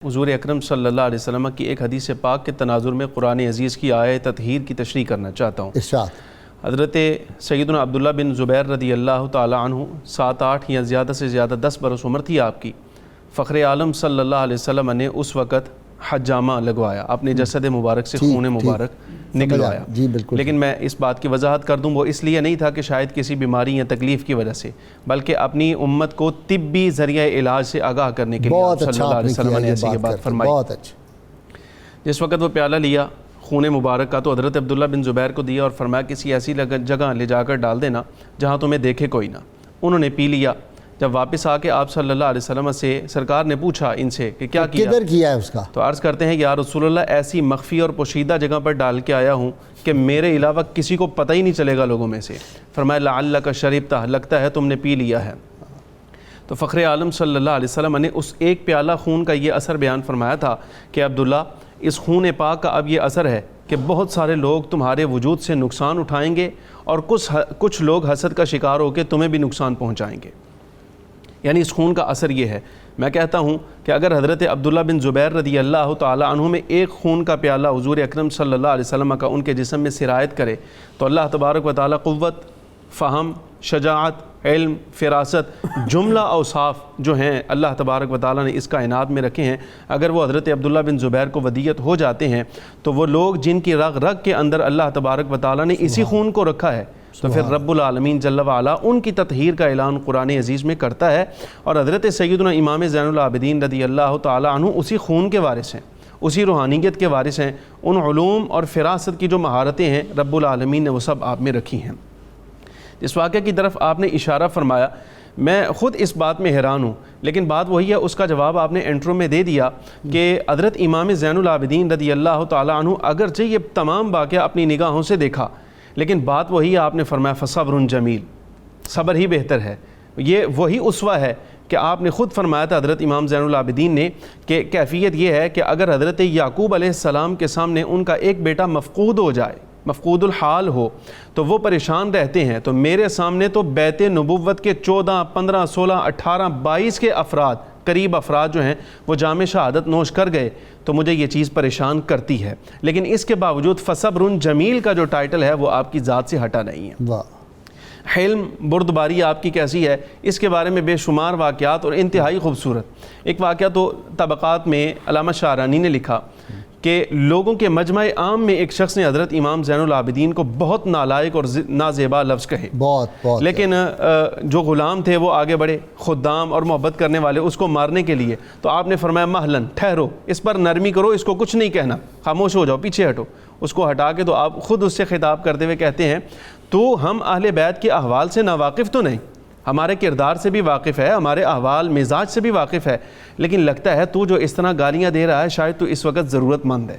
حضور اکرم صلی اللہ علیہ وسلم کی ایک حدیث پاک کے تناظر میں قرآن عزیز کی آیت تطہیر کی تشریح کرنا چاہتا ہوں۔ حضرت سیدنا عبداللہ بن زبیر رضی اللہ تعالی عنہ 7، 8 یا زیادہ سے زیادہ 10 برس عمر تھی آپ کی۔ فخر عالم صلی اللہ علیہ وسلم نے اس وقت حجامہ لگوایا، اپنے جسد مبارک سے خون مبارک نکلوایا۔ لیکن میں اس بات کی وضاحت کر دوں، وہ اس لیے نہیں تھا کہ شاید کسی بیماری یا تکلیف کی وجہ سے، بلکہ اپنی امت کو طبی ذریعہ علاج سے آگاہ کرنے کے لیے صلی اللہ علیہ وسلم نے ایسی یہ بات فرمائی۔ جس وقت وہ پیالہ لیا خون مبارک کا تو حضرت عبداللہ بن زبیر کو دیا اور فرمایا کسی ایسی جگہ لے جا کر ڈال دینا جہاں تمہیں دیکھے کوئی نہ۔ انہوں نے پی لیا۔ جب واپس آ کے آپ صلی اللہ علیہ وسلم سے سرکار نے پوچھا ان سے کہ کیا کیا ہے اس کا، تو عرض کرتے ہیں کہ یا رسول اللہ ایسی مخفی اور پوشیدہ جگہ پر ڈال کے آیا ہوں کہ میرے علاوہ کسی کو پتہ ہی نہیں چلے گا لوگوں میں سے۔ فرمایا لعلک شربتہ، لگتا ہے تم نے پی لیا ہے۔ تو فخر عالم صلی اللہ علیہ وسلم نے اس ایک پیالہ خون کا یہ اثر بیان فرمایا تھا کہ عبداللہ اس خون پاک کا اب یہ اثر ہے کہ بہت سارے لوگ تمہارے وجود سے نقصان اٹھائیں گے اور کچھ لوگ حسد کا شکار ہو کے تمہیں بھی نقصان پہنچائیں گے۔ یعنی اس خون کا اثر یہ ہے۔ میں کہتا ہوں کہ اگر حضرت عبداللہ بن زبیر رضی اللہ تعالی عنہ میں ایک خون کا پیالہ حضور اکرم صلی اللہ علیہ وسلم کا ان کے جسم میں سرایت کرے تو اللہ تبارک و تعالی قوت، فہم، شجاعت، علم، فراست، جملہ اوصاف جو ہیں اللہ تبارک و تعالی نے اس کائنات میں رکھے ہیں، اگر وہ حضرت عبداللہ بن زبیر کو ودیت ہو جاتے ہیں تو وہ لوگ جن کی رگ رگ کے اندر اللہ تبارک و تعالی نے اسی خون کو رکھا ہے، تو پھر رب العالمین جل وعلا ان کی تطہیر کا اعلان قرآن عزیز میں کرتا ہے۔ اور حضرت سیدنا امام زین العابدین رضی اللہ تعالی عنہ اسی خون کے وارث ہیں، اسی روحانیت کے وارث ہیں۔ ان علوم اور فراست کی جو مہارتیں ہیں رب العالمین نے وہ سب آپ میں رکھی ہیں۔ اس واقعے کی طرف آپ نے اشارہ فرمایا، میں خود اس بات میں حیران ہوں، لیکن بات وہی ہے، اس کا جواب آپ نے انٹرو میں دے دیا کہ حضرت امام زین العابدین رضی اللہ تعالی عنہ اگرچہ یہ تمام واقعہ اپنی نگاہوں سے دیکھا، لیکن بات وہی ہے، آپ نے فرمایا فصبر جمیل، صبر ہی بہتر ہے۔ یہ وہی اسوہ ہے کہ آپ نے خود فرمایا تھا حضرت امام زین العابدین نے کہ کیفیت یہ ہے کہ اگر حضرت یعقوب علیہ السلام کے سامنے ان کا ایک بیٹا مفقود ہو جائے، مفقود الحال ہو، تو وہ پریشان رہتے ہیں، تو میرے سامنے تو بیت نبوت کے 14، 15، 16، 18، 22 کے قریب افراد جو ہیں وہ جام شہادت نوش کر گئے، تو مجھے یہ چیز پریشان کرتی ہے۔ لیکن اس کے باوجود فصبر جمیل کا جو ٹائٹل ہے وہ آپ کی ذات سے ہٹا نہیں ہے۔ حلم، بردباری آپ کی کیسی ہے، اس کے بارے میں بے شمار واقعات اور انتہائی خوبصورت ایک واقعہ تو طبقات میں علامہ شعرانی نے لکھا کہ لوگوں کے مجمع عام میں ایک شخص نے حضرت امام زین العابدین کو بہت نالائق اور نازیبا لفظ کہے، لیکن جو غلام تھے وہ آگے بڑھے، خدام اور محبت کرنے والے اس کو مارنے کے لیے، تو آپ نے فرمایا مہلن، ٹھہرو، اس پر نرمی کرو، اس کو کچھ نہیں کہنا، خاموش ہو جاؤ، پیچھے ہٹو۔ اس کو ہٹا کے تو آپ خود اس سے خطاب کرتے ہوئے کہتے ہیں تو ہم اہل بیت کے احوال سے ناواقف تو نہیں، ہمارے کردار سے بھی واقف ہے، ہمارے احوال مزاج سے بھی واقف ہے، لیکن لگتا ہے تو جو اس طرح گالیاں دے رہا ہے شاید تو اس وقت ضرورت مند ہے،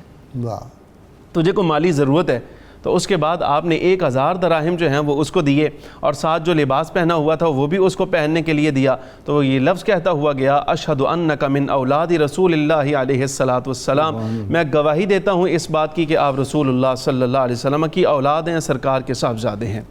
تجھے کو مالی ضرورت ہے۔ تو اس کے بعد آپ نے 1000 دراہم جو ہیں وہ اس کو دیے، اور ساتھ جو لباس پہنا ہوا تھا وہ بھی اس کو پہننے کے لیے دیا۔ تو وہ یہ لفظ کہتا ہوا گیا اشہد انک من اولاد رسول اللہ علیہ السلام، میں گواہی دیتا ہوں اس بات کی کہ آپ رسول اللہ صلی اللہ علیہ وسلم کی اولاد ہیں، سرکار کے صاحبزادے ہیں۔